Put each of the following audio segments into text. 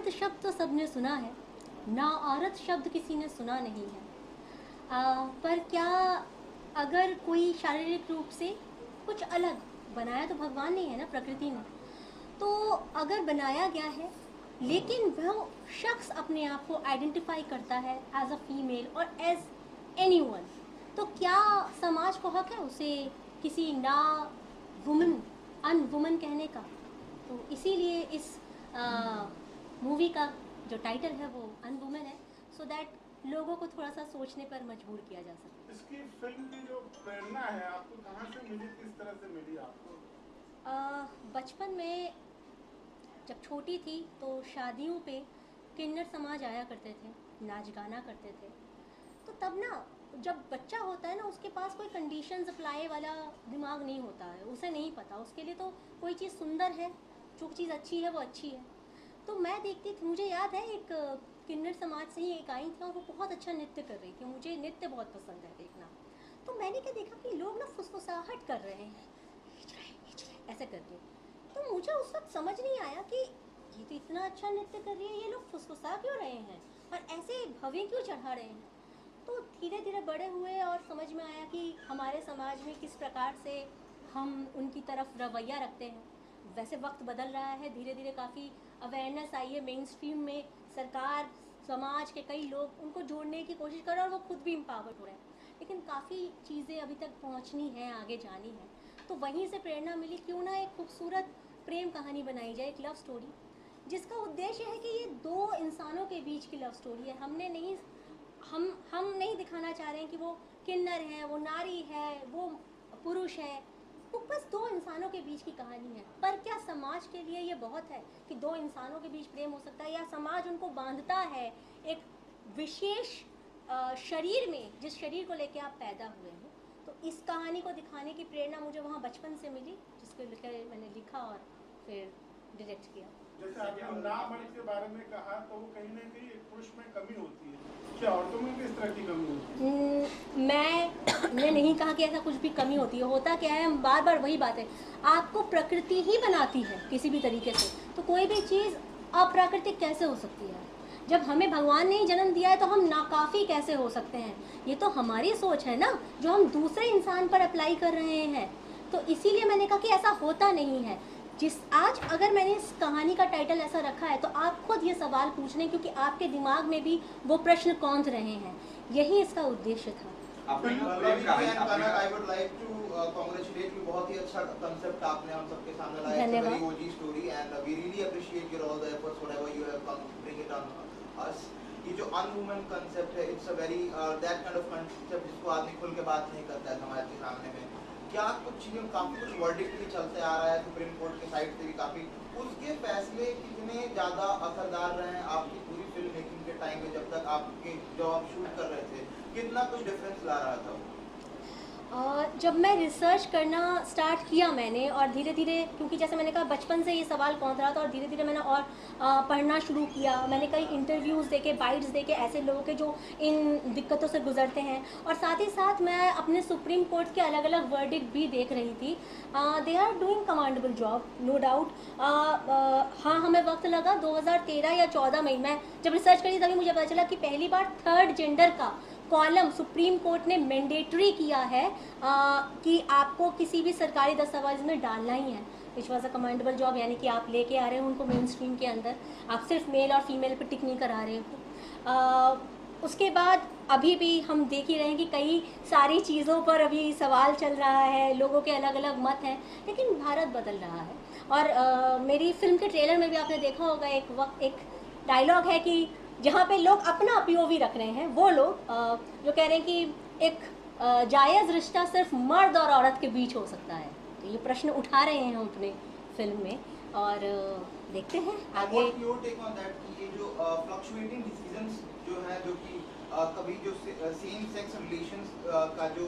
मर्द शब्द तो सबने सुना है, ना औरत शब्द किसी ने सुना नहीं है। पर क्या अगर कोई शारीरिक रूप से कुछ अलग बनाया तो भगवान ने है ना, प्रकृति ने, तो अगर बनाया गया है लेकिन वह शख्स अपने आप को आइडेंटिफाई करता है एज अ फीमेल और एज एनीवन, तो क्या समाज को हक है उसे किसी ना वुमन अनवुमन कहने का? तो इसीलिए इस मूवी का जो टाइटल है वो अनवुमन है, सो दैट लोगों को थोड़ा सा सोचने पर मजबूर किया जा सके। इसकी फिल्म की जो प्रेरणा है आपको कहाँ से मिली, किस तरह से मिली आपको? बचपन में जब छोटी थी तो शादियों पे किन्नर समाज आया करते थे, नाच गाना करते थे। तो तब ना, जब बच्चा होता है ना, उसके पास कोई कंडीशंस अप्लाई वाला दिमाग नहीं होता है, उसे नहीं पता, उसके लिए तो कोई चीज़ सुंदर है, जो चीज़ अच्छी है वो अच्छी है। तो मैं देखती थी, मुझे याद है एक किन्नर समाज से ही एक आई थी और वो बहुत अच्छा नृत्य कर रही थी, मुझे नृत्य बहुत पसंद है देखना। तो मैंने क्या देखा कि लोग ना फुसफुसाहट कर रहे हैं ऐसे करके। तो मुझे उस वक्त समझ नहीं आया कि ये तो इतना अच्छा नृत्य कर रही है, ये लोग फुसफुसा क्यों रहे हैं और ऐसे भव्य क्यों चढ़ा रहे हैं। तो धीरे धीरे बड़े हुए और समझ में आया कि हमारे समाज में किस प्रकार से हम उनकी तरफ रवैया रखते हैं। वैसे वक्त बदल रहा है, धीरे धीरे काफ़ी अवेयरनेस आई है, मेन स्ट्रीम में सरकार, समाज के कई लोग उनको जोड़ने की कोशिश कर रहे हैं और वो खुद भी एम्पावर्ड हो रहे हैं, लेकिन काफ़ी चीज़ें अभी तक पहुंचनी है, आगे जानी है। तो वहीं से प्रेरणा मिली, क्यों ना एक खूबसूरत प्रेम कहानी बनाई जाए, एक लव स्टोरी, जिसका उद्देश्य है कि ये दो इंसानों के बीच की लव स्टोरी है। हम नहीं दिखाना चाह रहे हैं कि वो किन्नर है, वो नारी है, वो पुरुष है, वो बस दो इंसानों के बीच की कहानी है। पर क्या समाज के लिए ये बहुत है कि दो इंसानों के बीच प्रेम हो सकता है, या समाज उनको बांधता है एक विशेष शरीर में, जिस शरीर को लेके आप पैदा हुए हैं। तो इस कहानी को दिखाने की प्रेरणा मुझे वहाँ बचपन से मिली, जिसको लेकर मैंने लिखा और फिर डायरेक्ट किया। जैसे आपने नामर्द के बारे में कहा, तो वो कहीं ना कहीं एक पुरुष में कमी होती है, क्या औरतों में भी इस तरह की कमी होती है? मैंने नहीं कहा कि ऐसा कुछ भी कमी होती है। होता क्या है, हम बार बार वही बात है, आपको प्रकृति ही बनाती है किसी भी तरीके से, तो कोई भी चीज़ अप्राकृतिक कैसे हो सकती है? जब हमें भगवान ने ही जन्म दिया है तो हम नाकाफ़ी कैसे हो सकते हैं? ये तो हमारी सोच है ना, जो हम दूसरे इंसान पर अप्लाई कर रहे हैं। तो इसीलिए मैंने कहा कि ऐसा होता नहीं है। आज अगर मैंने इस कहानी का टाइटल ऐसा रखा है तो आप खुद ये सवाल पूछ रहे हैं, क्योंकि आपके दिमाग में भी वो प्रश्न कौंध रहे हैं, यही इसका उद्देश्य था। I would like to congratulate you, बहुत ही अच्छा concept आपने हम सबके सामने लाया। It's a very OG story and we really appreciate your all the efforts whatever you have come to bring it on us. ये जो unwoman concept है, it's a very that kind of concept जिसको आदमी खुल के बात नहीं करता है समाज के सामने में। क्या कुछ चीज़ें काफ़ी कुछ वर्डिक्ट भी चलते आ रहा है सुप्रीम कोर्ट के साइड से भी काफ़ी, उसके फैसले कितने ज़्यादा असरदार रहे हैं आपकी पूरी फिल्म मेकिंग के टाइम में, जब तक आपके जो आप शूट कर रहे थे, कितना कुछ डिफरेंस ला रहा था वो? जब मैं रिसर्च करना स्टार्ट किया मैंने, और धीरे धीरे, क्योंकि जैसे मैंने कहा बचपन से ये सवाल कौन रहा था, और धीरे धीरे मैंने और पढ़ना शुरू किया। मैंने कई इंटरव्यूज़ देखे, बाइट्स देखे ऐसे लोगों के जो इन दिक्कतों से गुजरते हैं, और साथ ही साथ मैं अपने सुप्रीम कोर्ट के अलग अलग वर्डिक्ट भी देख रही थी। They are doing commendable job, no doubt. हाँ, हमें वक्त लगा 2013 या 14 में, मैं जब रिसर्च करी तभी मुझे पता चला कि पहली बार थर्ड जेंडर का कॉलम सुप्रीम कोर्ट ने मैंडेटरी किया है कि आपको किसी भी सरकारी दस्तावेज में डालना ही है। Which was a commendable job, यानी कि आप लेके आ रहे हो उनको मेन स्ट्रीम के अंदर, आप सिर्फ मेल और फीमेल पर टिक नहीं करा रहे हो। उसके बाद अभी भी हम देख ही रहे हैं कि कई सारी चीज़ों पर अभी सवाल चल रहा है, लोगों के अलग अलग मत हैं, लेकिन भारत बदल रहा है। और मेरी फिल्म के ट्रेलर में भी आपने देखा होगा, एक डायलॉग है कि जहाँ पे लोग अपना पीओवी रख रहे हैं, वो लोग जो कह रहे हैं कि एक जायज़ रिश्ता सिर्फ मर्द और औरत के बीच हो सकता है। तो ये प्रश्न उठा रहे हैं हम अपने फिल्म में, और देखते हैं आगे। What your take on that कि ये जो fluctuating decisions जो है, जो कि कभी जो सेम सेक्स रिलेशंस का जो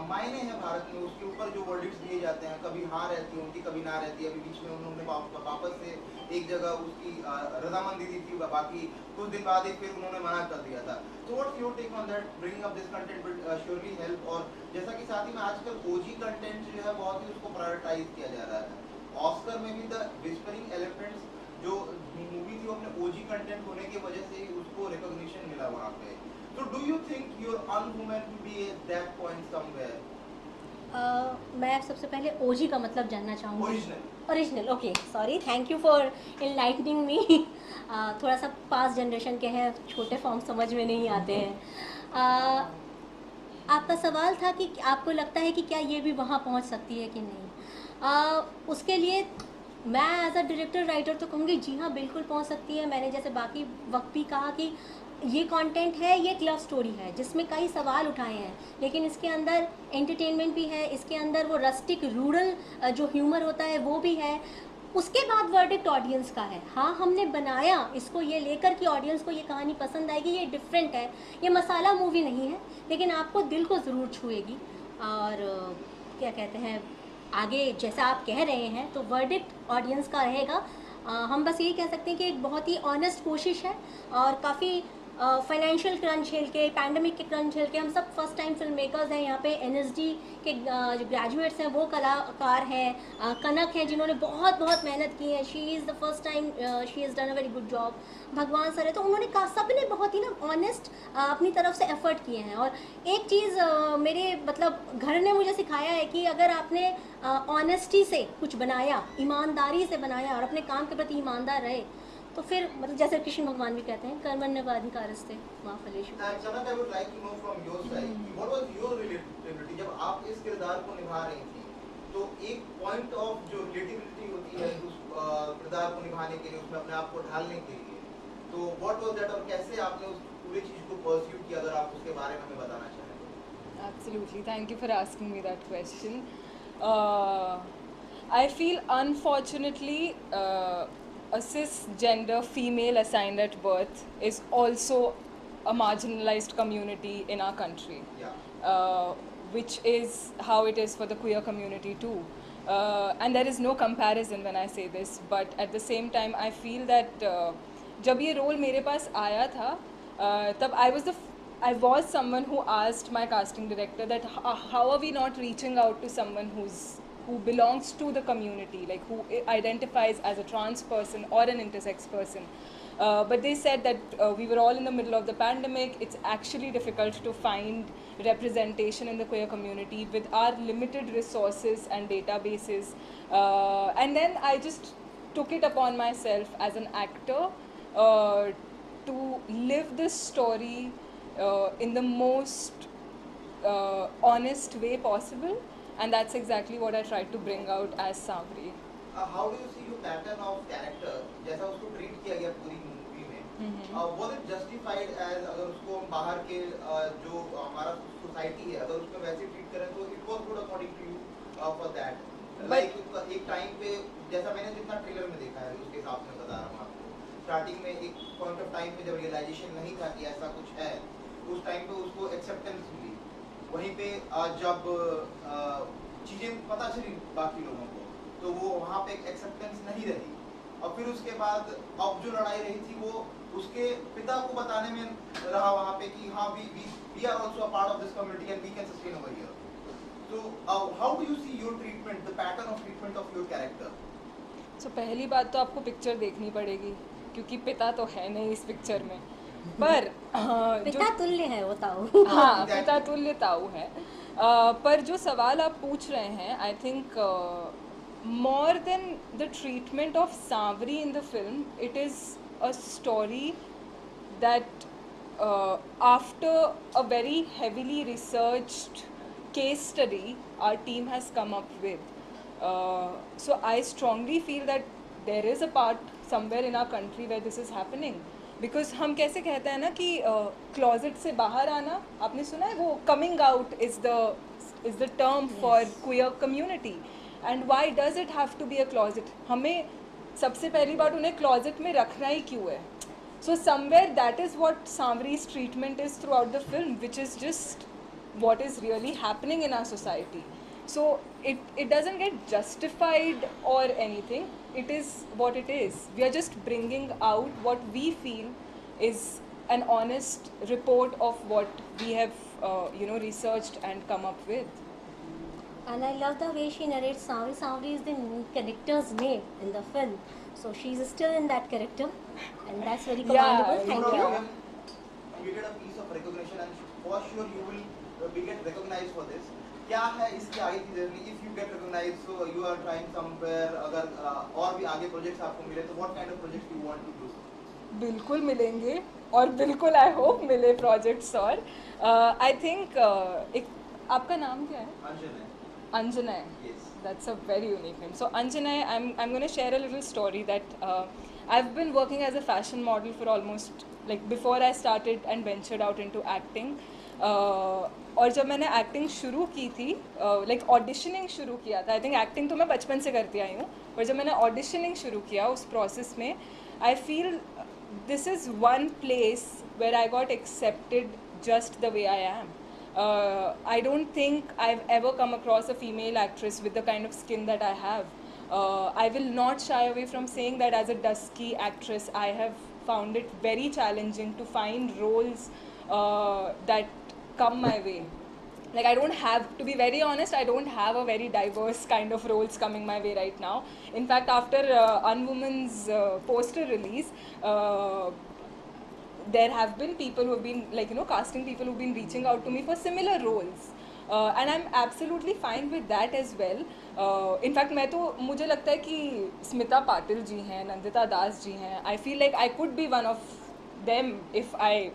मायने हैं भारत में, उसके ऊपर जो वर्डिक्ट्स दिए जाते हैं, कभी हाँ रहती है उनकी, कभी ना रहती है। अभी बीच में उन्होंने वापस से एक जगह उसकी रजामंदी दी थी, बाकी कुछ दिन बाद फिर उन्होंने मना कर दिया था। तो what's your take on that? Bringing up this content will surely help. और जैसा कि साथ ही में आजकल ओजी कंटेंट जो है बहुत ही उसको प्रायोरिटाइज किया जा रहा है। ऑस्कर में भी द विस्परिंग एलिफेंट्स जो मूवी थी वो अपने ओजी कंटेंट इंटेलिजेंट होने की वजह से ही उसको रिकॉग्निशन मिला वहाँ पे. So do you think you're unhuman to be at that point somewhere? मैं सबसे पहले ओजी का मतलब जानना चाहूँगी. Original. Original, okay, sorry, thank you for enlightening me. थोड़ा सा पास जनरेशन के हैं, छोटे फॉर्म समझ में नहीं आते हैं. आपका सवाल था कि आपको लगता है कि क्या ये भी वहाँ पहुँच सकती है कि नहीं. उसके लिए मैं एज अ डायरेक्टर राइटर तो कहूँगी जी हाँ, बिल्कुल पहुँच सकती है. मैंने जैसे बाकी वक्त भी कहा कि ये कंटेंट है, ये एक लव स्टोरी है जिसमें कई सवाल उठाए हैं, लेकिन इसके अंदर एंटरटेनमेंट भी है, इसके अंदर वो रस्टिक रूरल जो ह्यूमर होता है वो भी है. उसके बाद वर्डिक्ट ऑडियंस का है. हाँ, हमने बनाया इसको ये लेकर कि ऑडियंस को ये कहानी पसंद आएगी, ये डिफरेंट है, ये मसाला मूवी नहीं है, लेकिन आपको दिल को ज़रूर छुएगी. और क्या कहते हैं, आगे जैसा आप कह रहे हैं तो वर्डिक्ट ऑडियंस का रहेगा. हम बस यही कह सकते हैं कि एक बहुत ही ऑनेस्ट कोशिश है और काफ़ी फाइनेंशियल क्रंच झेल के, पैंडमिक के क्रंच झेल के, हम सब फर्स्ट टाइम फिल्म मेकर्स हैं यहाँ पे. एनएसडी के जो ग्रेजुएट्स हैं वो कलाकार हैं. कनक हैं जिन्होंने बहुत मेहनत की है. She is the first time she has done a very good job. भगवान सर है, तो उन्होंने कहा, सब ने बहुत ही ना ऑनेस्ट अपनी तरफ से एफर्ट किए हैं. और एक चीज़ मेरे मतलब घर ने मुझे सिखाया है कि अगर आपने ऑनेस्टी से कुछ बनाया, ईमानदारी से बनाया और अपने काम के प्रति ईमानदार रहे, तो फिर मतलब जैसे कृष्ण भगवान भी कहते हैं, कर्मण्येवाधिकारस्ते मा फलेषु. Chanak, I would like to know from your side, what was your relatability जब आप इस किरदार को निभा रही थी? तो एक पॉइंट ऑफ जो रिलेटिबिलिटी होती है उस किरदार को निभाने के लिए, उसमें अपने आप को ढालने के लिए, तो what was that और कैसे आपने उस पूरी चीज को परस्यू किया, अगर आप उसके बारे में हमें बताना चाहें? Absolutely, thank you for asking me that question. I feel unfortunately a cisgender female assigned at birth is also a marginalized community in our country. Yeah. Which is how it is for the queer community too. And there is no comparison when I say this, but at the same time I feel that जब ये role मेरे पास आया था, तब I was someone who asked my casting director that how are we not reaching out to someone who belongs to the community, like who identifies as a trans person or an intersex person. But they said that we were all in the middle of the pandemic. It's actually difficult to find representation in the queer community with our limited resources and databases. And then I just took it upon myself as an actor to live this story in the most honest way possible. And that's exactly what I tried to bring out as Savri. How do you see your pattern of character, जैसा उसको treat किया गया पूरी movie में, was it justified as अगर उसको हम बाहर के जो हमारा सोसाइटी है अगर उसको वैसे treat करें तो it was good according to you for that? Like एक टाइम पे जैसा मैंने जितना ट्रेलर में देखा है उसके हिसाब से बता रहा हूँ आपको, स्टार्टिंग में एक पॉइंट ऑफ टाइम पे जब रियलाइजेशन नहीं था कि ऐसा कुछ है, उस टाइम पे उसको एक्सेप्टेंस मिली. वहीं पे जब चीज़ें पता चली बाकी लोगों को तो वो वहाँ पे एक एक्सेप्टेंस नहीं रही. और फिर उसके बाद अब जो लड़ाई रही थी वो उसके पिता को बताने में रहा वहाँ पे कि हाँ we are also a part of this community and we can sustain over here. So how do you see your treatment, the pattern of treatment of your character? So पहली बात तो आपको पिक्चर देखनी पड़ेगी क्योंकि पिता तो है नहीं इस पिक्चर में, पर पिता तुल्य है वो ताऊ. हाँ, पिता तुल्य ताऊ है. पर जो सवाल आप पूछ रहे हैं, I think more than the treatment of Savri in the film, it is a story that after a very heavily researched case study our team has come up with. So I strongly feel that there is a part somewhere in our country where this is happening. Because हम कैसे कहते हैं ना कि closet से बाहर आना, आपने सुना है वो coming out is the term for queer community. And why does it have to be a closet? हमें सबसे पहली बात उन्हें closet में रखना ही क्यों है? So somewhere that is what Savri's treatment is throughout the film, which is just what is really happening in our society. So it doesn't get justified or anything. It is what it is. We are just bringing out what we feel is an honest report of what we have researched and come up with. And I love the way she narrates Savri. Savri is the character's name in the film. So she's still in that character, and that's very commendable. Yeah, Thank you. You get a piece of recognition and for sure you will get recognized for this. क्या है इसकी आगे की journey? If you get recognized, so you are trying somewhere. अगर और भी आगे projects आपको मिले तो what kind of projects you want to do? बिल्कुल मिलेंगे और बिल्कुल आई होप मिले प्रोजेक्ट्स और आई थिंक एक आपका नाम क्या है? Anjanay. Yes. That's a very unique name. So Anjanay, I'm going to share a little story that I've been working as a fashion model for almost like before I started and ventured out into acting. और जब मैंने acting शुरू की थी like auditioning शुरू किया था, I think acting तो मैं बचपन से करती आई हूँ, पर जब मैंने ऑडिशनिंग शुरू किया उस प्रोसेस में I feel this is one place where I got accepted just the way I am. I don't think I've ever come across a female actress with the kind of skin that I have. I will not shy away from saying that as a dusky actress, I have found it very challenging to find roles that come my way. Like I don't have, to be very honest, I don't have a very diverse kind of roles coming my way right now. In fact, after Unwoman's poster release, there have been people who have been like, you know, casting people who have been reaching out to me for similar roles. And I'm absolutely fine with that as well. In fact, मुझे लगता है कि स्मिता पाटिल जी हैं, नंदिता दास जी हैं. I feel like I could be one of them if I,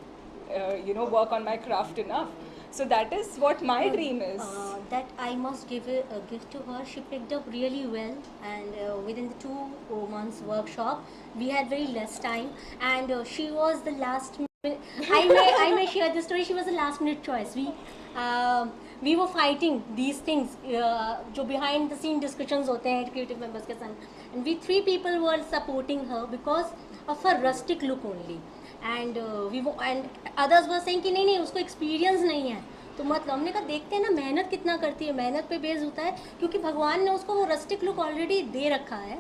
you know, work on my craft enough. So that is what my dream is. That I must give a gift to her. She picked up really well, and within the 2 months workshop, we had very less time, and she was the last minute. I may share this story. She was the last minute choice. We were fighting these things, जो behind the scene discussions होते हैं creative members के साथ, and we 3 people were supporting her because of her rustic look only. And others were saying कि नहीं उसको experience नहीं है, तो मतलब हमने कहा देखते हैं ना मेहनत कितना करती है, मेहनत पे बेस होता है, क्योंकि भगवान ने उसको वो रस्टिक लुक ऑलरेडी दे रखा है.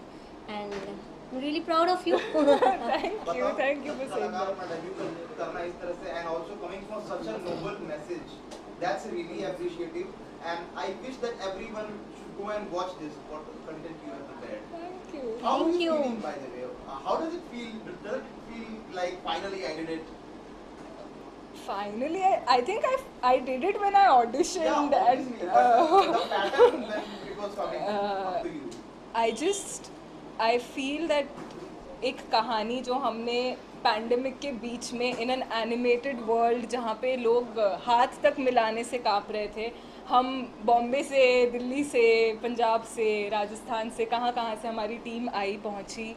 And I am really proud of you. Thank you for saying that. करना इस तरह से and also coming from such a noble message, that's really appreciative, and I wish that everyone should go and watch this what content you have prepared. Thank you. How are Thank you you. feeling, by the way? How does it feel? Does it feel like finally I did it? Finally, I think I did it when I auditioned, Yeah, and obviously, but the pattern when it was coming up to you. I feel that एक कहानी जो हमने pandemic के बीच में in an animated world जहाँ पे लोग हाथ तक मिलाने से काँप रहे थे, हम बॉम्बे से, दिल्ली से, पंजाब से, राजस्थान से, कहाँ से हमारी टीम आई पहुँची.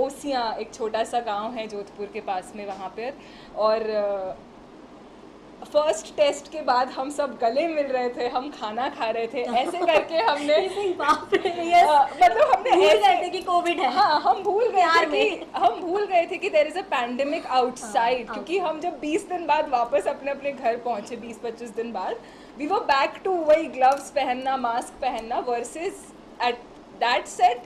ओसियाँ एक छोटा सा गांव है जोधपुर के पास में, वहाँ पर, और फर्स्ट टेस्ट के बाद हम सब गले मिल रहे थे, हम खाना खा रहे थे, ऐसे करके हमने मतलब हमने भूल गए थे कि कोविड है. हाँ, हम भूल गए थे कि there is a pandemic outside, क्योंकि हम जब 20 दिन बाद वापस अपने अपने घर पहुंचे, 20-25 दिन बाद, वी वर बैक टू वही ग्लव्स पहनना, मास्क पहनना, versus at that set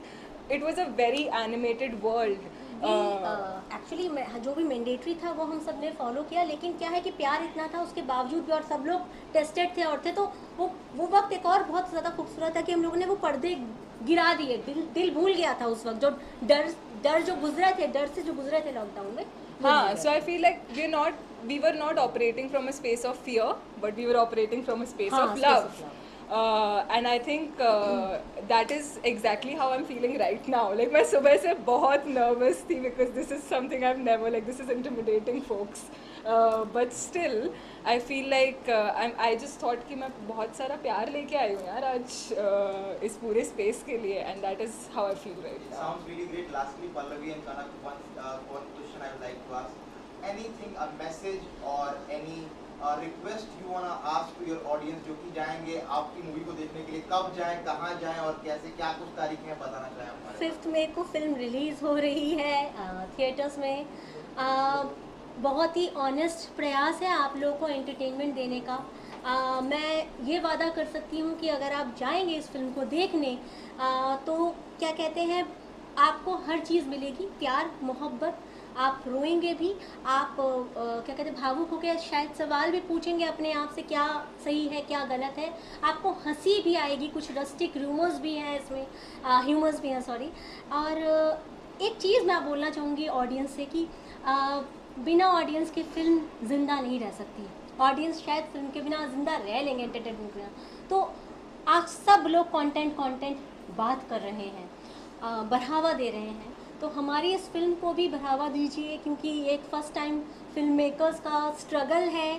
it was a very animated world. Actually जो भी मैंडेटरी था वो हम सब ने फॉलो किया, लेकिन क्या है कि प्यार इतना था उसके बावजूद भी, और सब लोग टेस्टेड थे और थे, तो वो वक्त एक और बहुत ज़्यादा खूबसूरत है कि हम लोगों ने वो पर्दे गिरा दिए. दिल भूल गया था उस वक्त, जो डर जो गुजरे थे लॉकडाउन में. हाँ, so I feel like we were not operating from a space of fear, but we were operating from a space of love. And I think that is exactly how I'm feeling right now. Like मैं सुबह से बहुत nervous थी because this is something I've never, like this is intimidating folks. But still I feel like I just thought कि मैं बहुत सारा प्यार लेके आई हूँ यार आज इस पूरे space के लिए, and that is how I feel right now. Sounds really great. Lastly, Pallavi and Kanak, one question I would like to ask. Anything, a message or any request you wanna ask to your audience जो कि जाएंगे आपकी movie को देखने के लिए, कब जाएं, कहाँ जाएं और कैसे, क्या कुछ तारीखें बताना चाहें हमारे? 5 मई को फिल्म रिलीज़ हो रही है थिएटर्स में. बहुत ही ऑनेस्ट प्रयास है आप लोगों को एंटरटेनमेंट देने का. मैं ये वादा कर सकती हूँ कि अगर आप जाएंगे इस फिल्म को देखने, तो क्या कहते हैं, आपको हर चीज़ मिलेगी, प्यार, मोहब्बत, आप रोएंगे भी, आप क्या कहते हैं भावुक होकर शायद सवाल भी पूछेंगे अपने आप से क्या सही है क्या गलत है, आपको हंसी भी आएगी, कुछ रस्टिक ह्यूमर्स भी हैं इसमें, ह्यूमर्स भी हैं सॉरी, और एक चीज़ मैं बोलना चाहूँगी ऑडियंस से कि बिना ऑडियंस के फिल्म ज़िंदा नहीं रह सकती। ऑडियंस शायद फिल्म के बिना ज़िंदा रह लेंगे, एंटरटेनमेंट के बिना। तो आज सब लोग कंटेंट बात कर रहे हैं, बढ़ावा दे रहे हैं, तो हमारी इस फिल्म को भी बढ़ावा दीजिए, क्योंकि एक फ़र्स्ट टाइम फिल्म मेकर्स का स्ट्रगल है,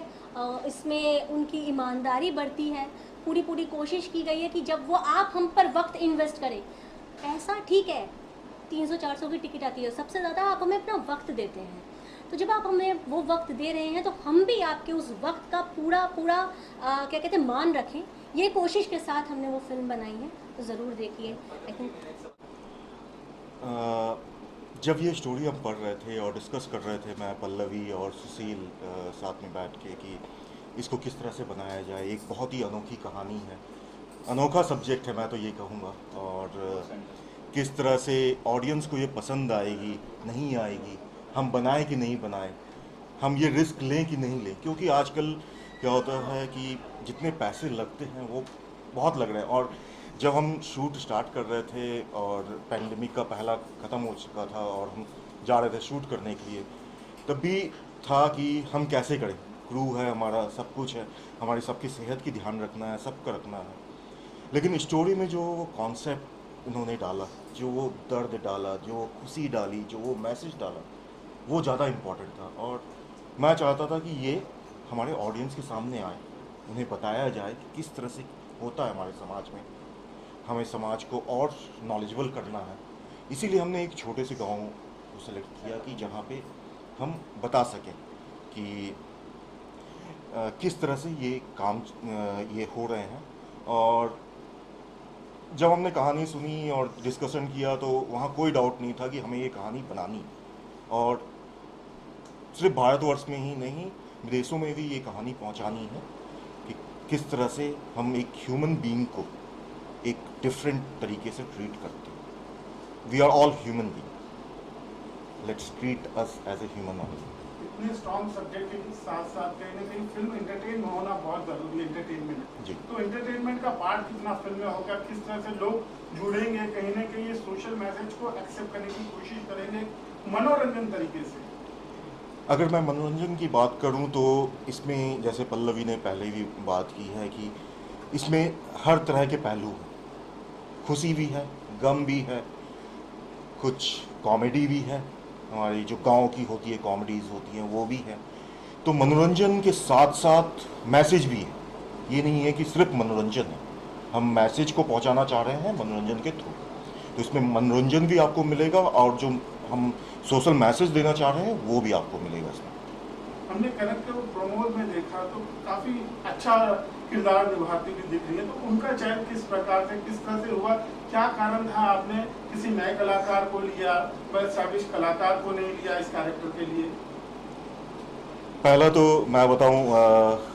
इसमें उनकी ईमानदारी बढ़ती है, पूरी कोशिश की गई है कि जब वो आप हम पर वक्त इन्वेस्ट करें। पैसा ठीक है, 300-400 की टिकट आती है, सबसे ज़्यादा आप हमें अपना वक्त देते हैं। तो जब आप हमें वो वक्त दे रहे हैं तो हम भी आपके उस वक्त का पूरा क्या कहते हैं मान रखें। ये कोशिश के साथ हमने वो फिल्म बनाई है, तो ज़रूर देखिए। आई थिंक जब ये स्टोरी हम पढ़ रहे थे और डिस्कस कर रहे थे, मैं, पल्लवी और सुशील साथ में बैठ के, कि इसको किस तरह से बनाया जाए। एक बहुत ही अनोखी कहानी है, अनोखा सब्जेक्ट है, मैं तो ये कहूँगा। और किस तरह से ऑडियंस को ये पसंद आएगी, नहीं आएगी, हम बनाएं कि नहीं बनाएं, हम ये रिस्क लें कि नहीं लें। क्योंकि आजकल क्या होता है कि जितने पैसे लगते हैं वो बहुत लग रहे हैं। और जब हम शूट स्टार्ट कर रहे थे और पैंडेमिक का पहला ख़त्म हो चुका था और हम जा रहे थे शूट करने के लिए, तब भी था कि हम कैसे करें। क्रू है हमारा, सब कुछ है, हमारी सबकी सेहत की ध्यान रखना है, सबका रखना है। लेकिन स्टोरी में जो कॉन्सेप्ट उन्होंने डाला, जो वो दर्द डाला, जो वो खुशी डाली, जो वो मैसेज डाला, वो ज़्यादा इम्पॉर्टेंट था। और मैं चाहता था कि ये हमारे ऑडियंस के सामने आए, उन्हें बताया जाए कि किस तरह से होता है हमारे समाज में। हमें समाज को और नॉलेजेबल करना है, इसीलिए हमने एक छोटे से गांव को सेलेक्ट किया कि जहाँ पे हम बता सकें कि किस तरह से ये काम ये हो रहे हैं। और जब हमने कहानी सुनी और डिस्कशन किया तो वहाँ कोई डाउट नहीं था कि हमें ये कहानी बनानी, और सिर्फ भारतवर्ष में ही नहीं, विदेशों में भी ये कहानी पहुँचानी है कि किस तरह से हम एक ह्यूमन बीइंग को एक डिफरेंट तरीके से ट्रीट करते हैं। We are all human being, let's treat us as a human only. इतने स्ट्रॉन्ग सब्जेक्ट के साथ साथ कहीं ना कहीं फिल्म एंटरटेन होना बहुत जरूरी है, एंटरटेनमेंट जी। तो एंटरटेनमेंट का पार्ट कितना फिल्म में होगा, किस तरह से लोग जुड़ेंगे, कहीं ना कहीं ये सोशल मैसेज को एक्सेप्ट करने की कोशिश करेंगे मनोरंजन तरीके से। अगर मैं मनोरंजन की बात करूं तो इसमें, जैसे पल्लवी ने पहले भी बात की है, कि इसमें हर तरह के पहलू हैं। खुशी भी है, गम भी है, कुछ कॉमेडी भी है, हमारी जो गांव की होती है कॉमेडीज़ होती हैं वो भी है। तो मनोरंजन के साथ साथ मैसेज भी है। ये नहीं है कि सिर्फ मनोरंजन है, हम मैसेज को पहुंचाना चाह रहे हैं मनोरंजन के थ्रू। तो इसमें मनोरंजन भी आपको मिलेगा और जो हम सोशल मैसेज देना चाह रहे हैं वो भी आपको मिलेगा इसमें। हमने कनक के प्रोमोज में देखा तो काफी अच्छा किरदार निभाती हुई दिख रही है, तो उनका चयन किस प्रकार से, किस तरह से हुआ, क्या कारण था आपने किसी नए कलाकार को लिया, एस्टैब्लिश कलाकार को नहीं लिया इस कैरेक्टर के लिए? पहला तो मैं बताऊं,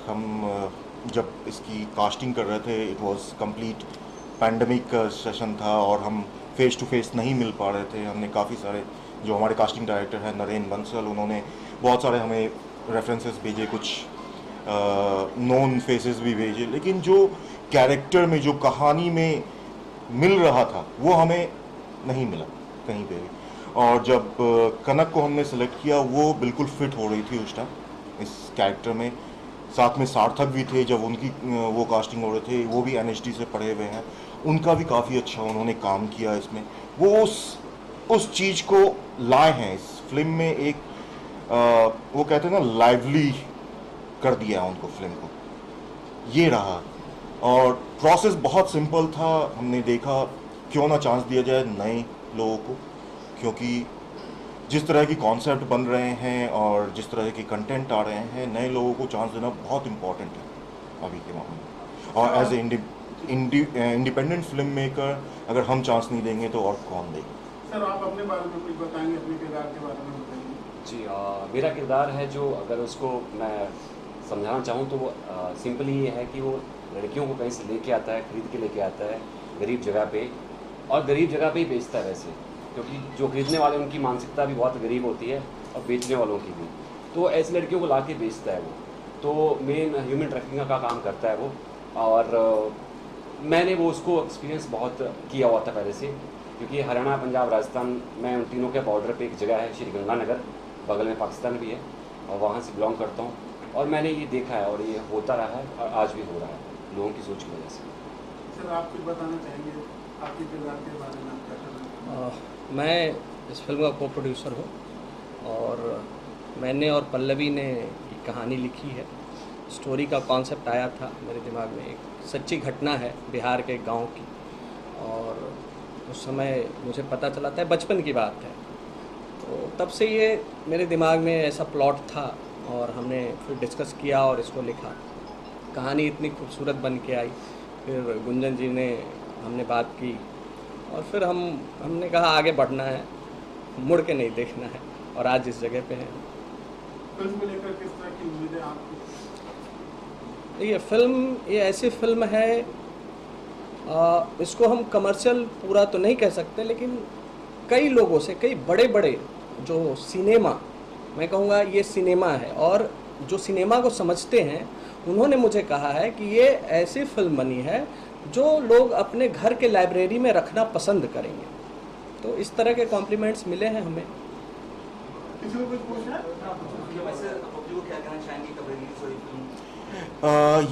हम जब इसकी कास्टिंग कर रहे थे, इट वाज कंप्लीट पैंडेमिक का सेशन था और हम फेस टू फेस नहीं मिल पा रहे थे। हमने काफ़ी सारे, जो हमारे कास्टिंग डायरेक्टर हैं नरेन बंसल, उन्होंने बहुत सारे हमें रेफरेंसेस भेजे, कुछ नोन फेसेस भी भेजे, लेकिन जो कैरेक्टर में, जो कहानी में मिल रहा था वो हमें नहीं मिला कहीं पे भी। और जब कनक को हमने सेलेक्ट किया, वो बिल्कुल फिट हो रही थी उस टाइम इस कैरेक्टर में। साथ में सार्थक भी थे, जब उनकी वो कास्टिंग हो रहे थे, वो भी NHD से पढ़े हुए हैं, उनका भी काफ़ी अच्छा उन्होंने काम किया इसमें। वो उस चीज़ को लाए हैं इस फिल्म में, एक वो कहते हैं ना, लाइवली कर दिया उनको फिल्म को, ये रहा। और प्रोसेस बहुत सिंपल था। हमने देखा क्यों ना चांस दिया जाए नए लोगों को, क्योंकि जिस तरह की कॉन्सेप्ट बन रहे हैं और जिस तरह के कंटेंट आ रहे हैं, नए लोगों को चांस देना बहुत इम्पॉर्टेंट है अभी के मामले में। और as a independent film maker अगर हम चांस नहीं देंगे तो और कौन देगा? सर, आप अपने बारे में कुछ बताएंगे, अपने किरदार के बारे में बताएंगे? जी, मेरा किरदार है, जो अगर उसको मैं समझाना चाहूँ तो वो सिंपली ये है कि वो लड़कियों को कहीं से लेके आता है, खरीद के लेके आता है गरीब जगह पे, और गरीब जगह पे ही बेचता है वैसे, क्योंकि जो खरीदने वाले उनकी मानसिकता भी बहुत गरीब होती है और बेचने वालों की भी। तो ऐसी लड़कियों को ला के बेचता है वो। तो मेन ह्यूमन ट्रैफिकिंग का काम करता है वो। और मैंने वो उसको एक्सपीरियंस बहुत किया हुआ था पहले से, क्योंकि हरियाणा, पंजाब, राजस्थान में उन तीनों के बॉर्डर पे एक जगह है श्री गंगानगर, बगल में पाकिस्तान भी है, और वहाँ से बिलोंग करता हूँ और मैंने ये देखा है और ये होता रहा है और आज भी हो रहा है लोगों की सोच की वजह से। सर आप कुछ बताना चाहेंगे आपके किरदार के बारे में, आप क्या करना चाहेंगे? मैं इस फिल्म का को प्रोड्यूसर हूँ और मैंने और पल्लवी ने ये कहानी लिखी है। स्टोरी का कॉन्सेप्ट आया था मेरे दिमाग में, एक सच्ची घटना है बिहार के गांव की, और उस समय मुझे पता चला था, बचपन की बात है, तो तब से ये मेरे दिमाग में ऐसा प्लॉट था और हमने फिर डिस्कस किया और इसको लिखा। कहानी इतनी खूबसूरत बन के आई, फिर गुंजन जी ने हमने बात की और फिर हमने कहा आगे बढ़ना है, मुड़ के नहीं देखना है, और आज इस जगह पे हैं। फिल्म को लेकर किस तरह की उम्मीदें आपकी? ये फिल्म ये ऐसी फिल्म है, इसको हम कमर्शियल पूरा तो नहीं कह सकते, लेकिन कई लोगों से, कई बड़े बड़े जो सिनेमा, मैं कहूँगा ये सिनेमा है, और जो सिनेमा को समझते हैं उन्होंने मुझे कहा है कि ये ऐसी फिल्म बनी है जो लोग अपने घर के लाइब्रेरी में रखना पसंद करेंगे। तो इस तरह के कॉम्प्लीमेंट्स मिले हैं हमें। किसी को कुछ पूछना है?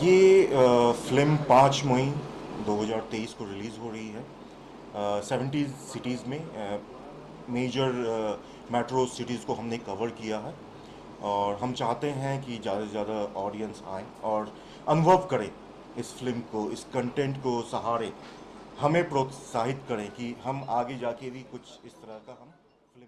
ये फिल्म 5 मई 2023 को रिलीज़ हो रही है। 70 सिटीज़ में मेजर मेट्रो सिटीज़ को हमने कवर किया है और हम चाहते हैं कि ज़्यादा से ज़्यादा ऑडियंस आए और अनुभव करें इस फिल्म को, इस कंटेंट को सहारे हमें प्रोत्साहित करें कि हम आगे जाके भी कुछ इस तरह का हम फिल्म